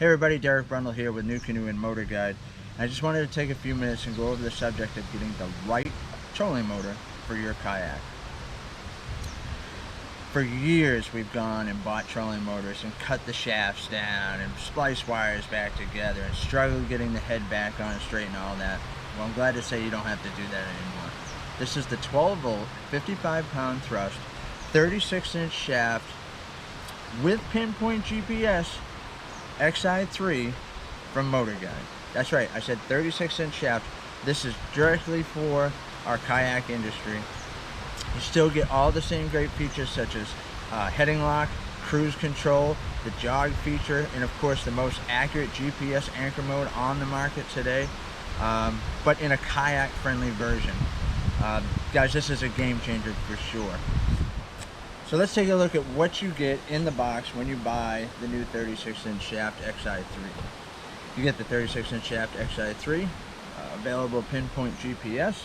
Hey everybody, Derek Brundle here with NuCanoe and MotorGuide. I just wanted to take a few minutes and go over the subject of getting the right trolling motor for your kayak. For years we've gone and bought trolling motors and cut the shafts down and spliced wires back together and struggled getting the head back on straight and all that. Well, I'm glad to say you don't have to do that anymore. This is the 12 volt, 55 pound thrust, 36-inch shaft with pinpoint GPS Xi3 from MotorGuide. That's right, I said 36-inch shaft. This is directly for our kayak industry. You still get all the same great features such as heading lock, cruise control, the jog feature, and of course the most accurate GPS anchor mode on the market today, but in a kayak friendly version. Guys, this is a game changer for sure. So let's take a look at what you get in the box when you buy the new 36-inch shaft Xi3. You get the 36-inch shaft Xi3, available pinpoint GPS.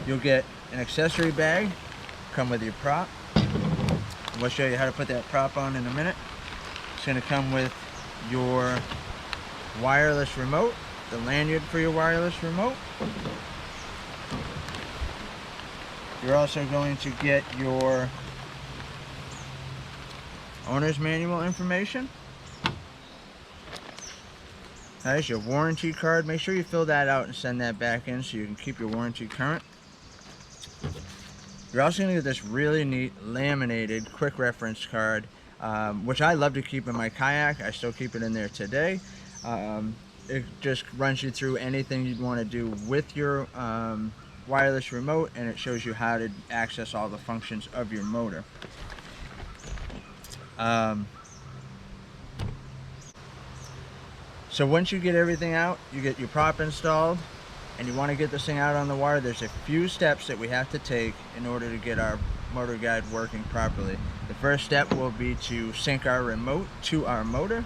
You'll get an accessory bag, come with your prop. We'll show you how to put that prop on in a minute. It's going to come with your wireless remote, the lanyard for your wireless remote. You're also going to get your owner's manual information. There's your warranty card. Make sure you fill that out and send that back in so you can keep your warranty current. You're also going to get this really neat laminated quick reference card, which I love to keep in my kayak. I still keep it in there today. It just runs you through anything you'd want to do with your wireless remote, and it shows you how to access all the functions of your motor. So once you get everything out, you get your prop installed, and you want to get this thing out on the water, there's a few steps that we have to take in order to get our MotorGuide working properly. The first step will be to sync our remote to our motor.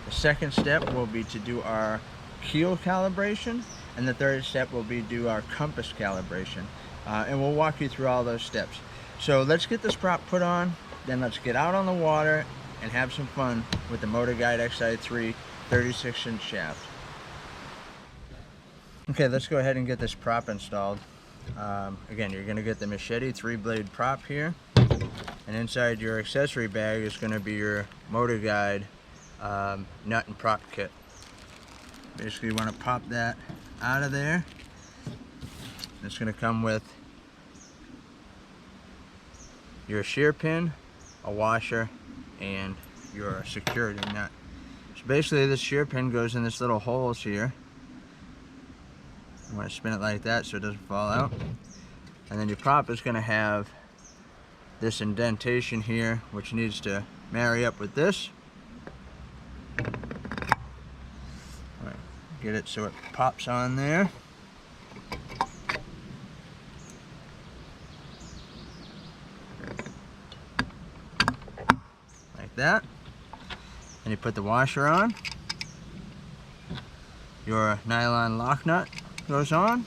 The second step will be to do our keel calibration. And the third step will be do our compass calibration. And we'll walk you through all those steps. So let's get this prop put on, then let's get out on the water and have some fun with the MotorGuide Xi3 36-inch shaft. Okay, let's go ahead and get this prop installed. Again, you're gonna get the machete 3-blade prop here. And inside your accessory bag is gonna be your MotorGuide nut and prop kit. Basically, you wanna pop that out of there. It's going to come with your shear pin, a washer, and your security nut. So basically this shear pin goes in this little holes here. You want to spin it like that so it doesn't fall out. And then your prop is going to have this indentation here, which needs to marry up with this. Get it so it pops on there. Like that. And you put the washer on. Your nylon lock nut goes on.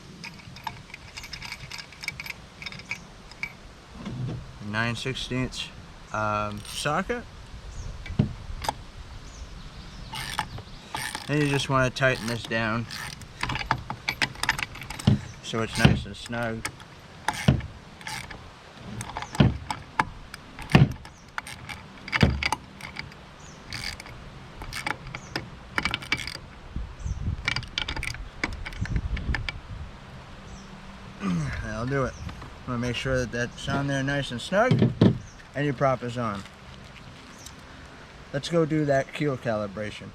9/16 socket. And you just want to tighten this down so it's nice and snug. That'll do it. I'm going to make sure that that's on there nice and snug, and your prop is on. Let's go do that keel calibration.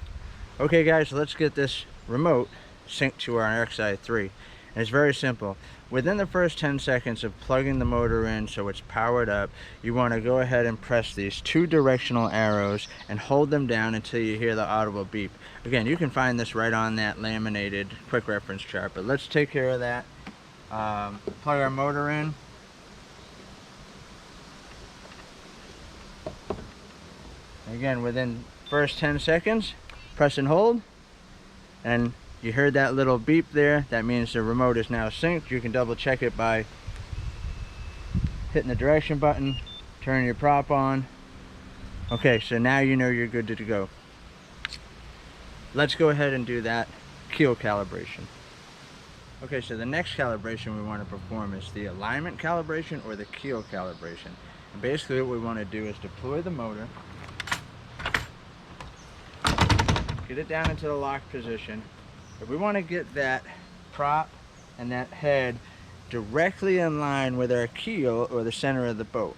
Okay guys, let's get this remote synced to our Xi3. And it's very simple. Within the first 10 seconds of plugging the motor in so it's powered up, you want to go ahead and press these 2 directional arrows and hold them down until you hear the audible beep. Again, you can find this right on that laminated quick reference chart, but let's take care of that. Plug our motor in. Again, within first 10 seconds, press and hold, and you heard that little beep there. That means the remote is now synced. You can double check it by hitting the direction button, turn your prop on. Okay, so now you know you're good to go. let's go ahead and do that keel calibration. Okay, so the next calibration we want to perform is the alignment calibration or the keel calibration. And basically what we want to do is deploy the motor, get it down into the lock position. If we want to get that prop and that head directly in line with our keel or the center of the boat.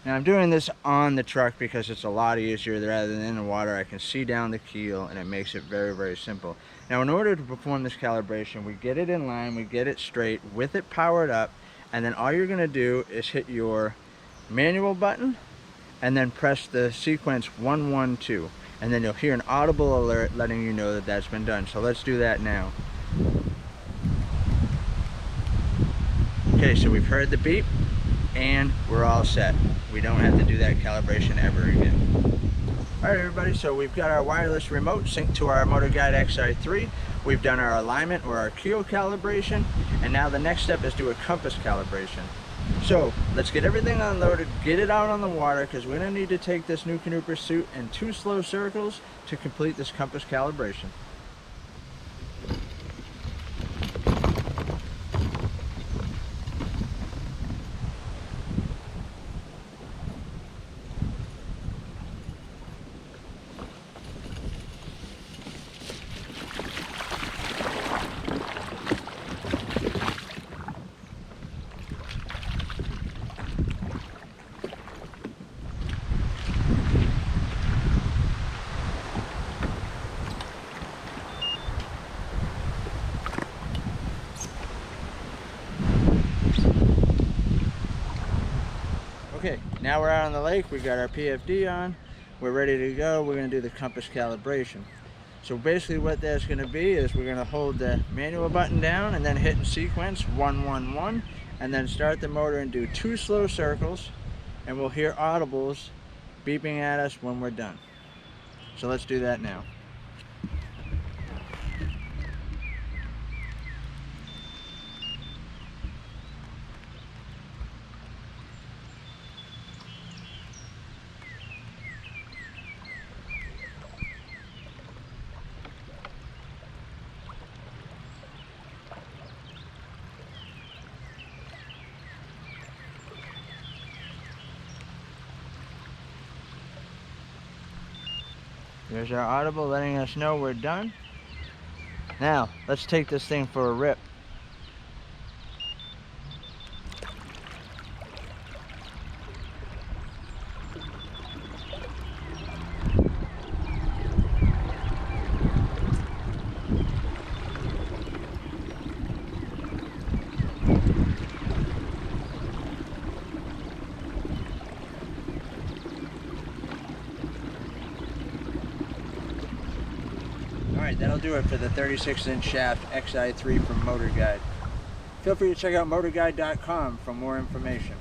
Now I'm doing this on the truck because it's a lot easier rather than in the water. I can see down the keel and it makes it very, very simple. Now in order to perform this calibration, we get it in line, we get it straight with it powered up, and then all you're going to do is hit your manual button and then press the sequence 112, and then you'll hear an audible alert letting you know that that's been done. So let's do that now. Okay, so we've heard the beep and we're all set. We don't have to do that calibration ever again. Alright everybody, so we've got our wireless remote synced to our MotorGuide Xi3. We've done our alignment or our keel calibration, and now the next step is do a compass calibration. So let's get everything unloaded, get it out on the water, because we're going to need to take this NuCanoe Pursuit in 2 slow circles to complete this compass calibration. Okay, now we're out on the lake, we've got our PFD on, we're ready to go, we're going to do the compass calibration. So basically what that's going to be is we're going to hold the manual button down and then hit in sequence 111, and then start the motor and do 2 slow circles, and we'll hear audibles beeping at us when we're done. So let's do that now. There's our audible letting us know we're done. Now, let's take this thing for a rip. Alright, that'll do it for the 36-inch shaft Xi3 from MotorGuide. Feel free to check out MotorGuide.com for more information.